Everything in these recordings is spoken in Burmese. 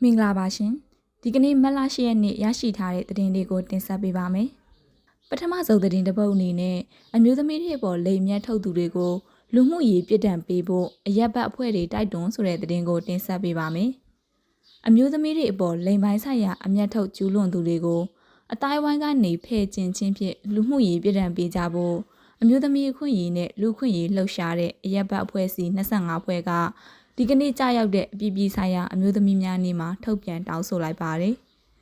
မင်္ဂလာပါရှင်ဒီကနေ့မတ်လ10ရက်နေ့ရရှိထားတဲ့သတင်းတွေကိုတင်ဆက်ပေးပါမယ်ပထမဆုံးသတင်းတစ်ပုဒ်အနေနဲ့အမျိုးသမီးတွေပေါ်လိမ်မြတ်ထုတ်သူတွေကိုလူမှုရေးပြစ်ဒဏ်ပေးဖို့အရက်ဘတ်အဖွဲ့တွေတိုက်တွန်းဆိုတဲ့သတင်းကိုတင်ဆက်ပေးပါမယ်အမျိုးသမီးတွေအပေါ်လိမ်ပိုင်းဆိုင်ရာအမျက်ထုတ်ကျူးလွန်သူတွေကိုအတိုင်းဝိုင်းကနေဖယ်ကျင်ခြင်းဖြင့်လူမှုရေးပြစ်ဒဏ်ပေးကြဖို့အမျိုးသမီးအခွင့်အရေးနဲ့လူခွင့်ရေးလှုပ်ရှားတဲ့အရက်ဘတ်အဖွဲ့စီ25ဖွဲ့ကဒီကနေ့ကြာရောက်တဲ့အပြည်ပြည်ဆိုင်ရာအမျိုးသမီးများနေ့မှာထုတ်ပြန်တောင်းဆိုလိုက်ပါတယ်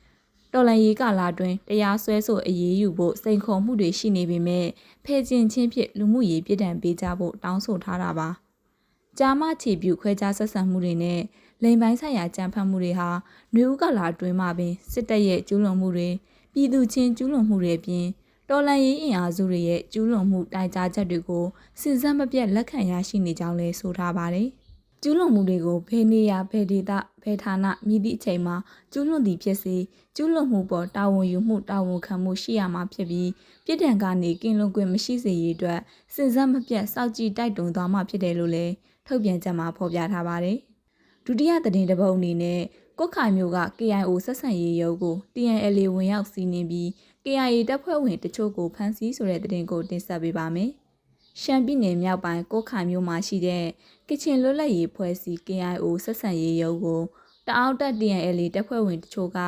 ။တော်လန်ရေးကာလအတွင်းတရားစွဲဆိုအရေးယူဖို့စိန်ခေါ်မှုတွေရှိနေပေမဲ့ဖယ်ကျင်ခြင်းဖြင့်လူမှုရေးပြည်ထန်ပေးကြဖို့တောင်းဆိုထားတာပါ။ကြာမချေပြုခွဲခြားဆက်ဆံမှုတွေနဲ့လိမ်ပိုင်းဆိုင်ရာကြမ်းဖက်မှုတွေဟာနှွေဦးကာလအတွင်းမှာပင်စစ်တပ်ရဲ့ကျူးလွန်မှုတွေပြည်သူချင်းကျူးလွန်မှုတွေအပြင်တော်လန်ရေးအင်အားစုတွေရဲ့ကျူးလွန်မှုတိုင်ကြားချက်တွေကိုစစ်စမ်းမပြတ်လက်ခံရရှိနေကြောင်းလည်းဆိုထားပါတယ်။ကျူးလွန်မှုတွေကိုဘယ်နေရာဘယ်ဒေသဘယ်ဌာနမြည်သည့်အချိန်မှာကျူးလွန်သည်ဖြစ်စေကျူးလွန်မှုပေါ်တာဝန်ယူမှုတာဝန်ခံမှုရှိရမှာဖြစ်ပြီးပြည်ထံကနေကင်းလွန်ခွင့်မရှိစေရေးအတွက်စစ်စမ်းမပြတ်စောင့်ကြည့်တိုက်တွန်းသွားမှာဖြစ်တယ်လို့လည်းထုတ်ပြန်ချက်မှာဖော်ပြထားပါတယ်။ဒုတိယသတင်းတစ်ပုဒ်အနေနဲ့ကွတ်ခိုင်မြို့က KIO ဆက်ဆံရေးရုံးကို TNLA ဝင်ရောက်စီးနင်းပြီး KIA တပ်ဖွဲ့ဝင်တချို့ကိုဖမ်းဆီးဆိုတဲ့သတင်းကိုတင်ဆက်ပေးပါမယ်။ရှမ်းပြည်နယ်မြောက်ပိုင်းကိုခိုင်မြို့မှာရှိတဲ့ကချင်လွတ်လပ်ရေးဖွဲ့စည်း KIO ဆက်ဆံရေးရုံးကိုတအောက်တပ် TNLA တပ်ဖွဲ့ဝင်တချို့က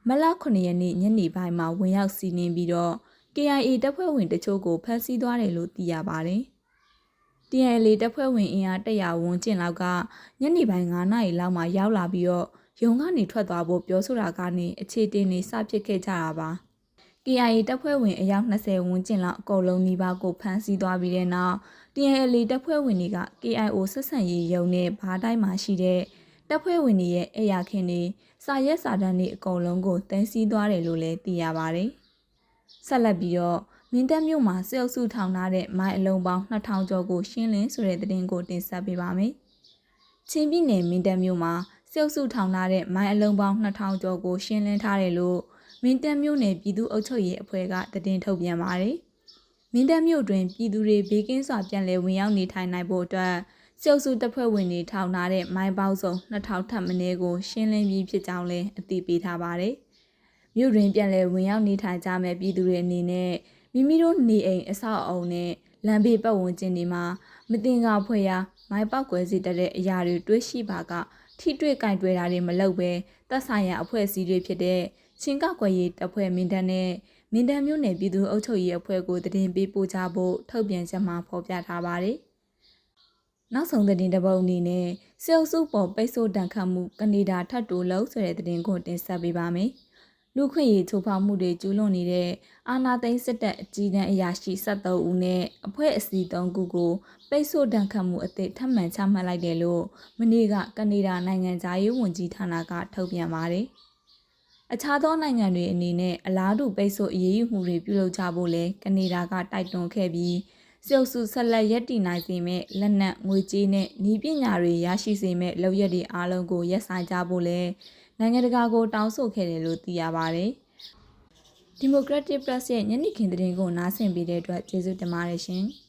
မလ9ရက်နေ့ညနေပိုင်းမှာဝင်ရောက်စီးနင်းပြီးတော့ KIA တပ်ဖွဲ့ဝင်တချို့ကိုဖမ်းဆီးသွားတယ်လို့သိရပါတယ်။ TNLA တပ်ဖွဲ့ဝင်အင်အား100ဝန်းကျင်လောက်ကညနေပိုင်း9နာရီလောက်မှာရောက်လာပြီးတော့ရုံကနေထွက်သွားဖို့ပြောဆိုတာကနေအခြေတင်နေစဖြစ်ခဲ့ကြတာပါ။ KIA တပ်ဖွဲ့ဝင်အယောက်20ဝန်းကျင်လောက်အကုန်လုံးနှီးပါးကိုဖမ်းဆီးသွားပြီးတဲ့နောက် TNLA တပ်ဖွဲ့ဝင်တွေက KIO ဆက်ဆံရေးရုံးနဲ့ဘားတိုင်းမှာရှိတဲ့တပ်ဖွဲ့ဝင်တွေရဲ့အိယာခင်တွေစာရက်စာတမ်းတွေအကုန်လုံးကိုသိမ်းဆည်းသွားတယ်လို့လည်းသိရပါတယ်။ဆက်လက်ပြီးတော့မင်းတပ်မြို့မှာစစ်အုပ်စုထောင်ထားတဲ့မိုင်းအလုံးပေါင်း2000ကျော်ကိုရှင်းလင်းဆိုတဲ့သတင်းကိုတင်ဆက်ပေးပါမယ်။ချင်းပြည်နယ်မင်းတပ်မြို့မှာစစ်အုပ်စုထောင်ထားတဲ့မိုင်းအလုံးပေါင်း2000ကျော်ကိုရှင်းလင်းထားတယ်လို့မင်းတပ်မြို့နယ်ပြည်သူ့အုပ်ချုပ်ရေးအဖွဲ့ကသတင်းထုတ်ပြန်ပါတယ်။မင်းတပ်မြို့တွင်ပြည်သူတွေဘေးကင်းစွာပြန်လည်ဝင်ရောက်နေထိုင်နိုင်ဖို့အတွက်စစ်အုပ်စုတပ်ဖွဲ့ဝင်တွေထောင်ထားတဲ့မိုင်းပေါင်းစုံ2000ထပ်မင်းကိုရှင်းလင်းပြီးဖြစ်ကြောင်းလည်းအသိပေးထားပါတယ်။မြို့တွင်ပြန်လည်ဝင်ရောက်နေထိုင်ကြမဲ့ပြည်သူတွေအနေနဲ့မိမိတို့နေအိမ်အဆောက်အအုံနဲ့လမ်းဘေးပတ်ဝန်းကျင်တွေမှာမတင်ကားဖွဲ့ရာမိုင်းပေါက်ကွဲစေတဲ့အရာတွေတွေ့ရှိပါကထိတွေ့ကင်တွယ်တာတွေမလုပ်ဘဲတပ်ဆိုင်ရာအဖွဲ့အစည်းတွေဖြစ်တဲ့ချင်းကောက်ကွယ်ရေးတပ်ဖွဲ့မင်းတပ်နဲ့မင်းတပ်မြို့နယ်ပြည်သူ့အုပ်ချုပ်ရေးအဖွဲ့ကိုသတင်းပေးပို့ကြဖို့ထုတ်ပြန်ချက်မှာဖော်ပြထားပါတယ်။နောက်ဆုံးသတင်းတစ်ပုဒ်အနေနဲ့စစ်အုပ်စုပေါ်ပိတ်ဆို့တန်ခတ်မှုကနေဒါထပ်တိုးလို့ဆိုတဲ့သတင်းကိုတင်ဆက်ပေးပါမယ်။လူခွင့်ရေးချိုးဖောက်မှုတွေကျူးလွန်နေတဲ့အာဏာသိမ်းစစ်တပ်အကြီးတန်းအရာရှိ73ဦးနဲ့အဖွဲ့အစည်း3ခုကိုပိတ်ဆို့တန်ခတ်မှုအသစ်ထပ်မံချမှတ်လိုက်တယ်လို့မနေ့ကကနေဒါနိုင်ငံသားရေးဝန်ကြီးဌာနကထုတ်ပြန်ပါတယ်။အခြားသောနိုင်ငံတွေအနေနဲ့အလားတူပိတ်ဆို့အရေးယူမှုတွေပြုလုပ်ကြဖို့လဲကနေဒါကတိုက်တွန်းခဲ့ပြီးစစ်အုပ်စုဆက်လက်ရပ်တည်နိုင်စေမဲ့လက်နက်ငွေကြေးနဲ့နည်းပညာတွေရရှိစေမဲ့လုပ်ရက်တွေအားလုံးကိုရပ်ဆိုင်းကြဖို့လဲနိုင်ငံတကာကိုတောင်းဆိုခဲ့တယ်လို့သိရပါတယ်။ Democratic Press ရဲ့ညနေခင်းသတင်းကိုနားဆင်ပေးတဲ့အတွက်ကျေးဇူးတင်ပါတယ်ရှင်။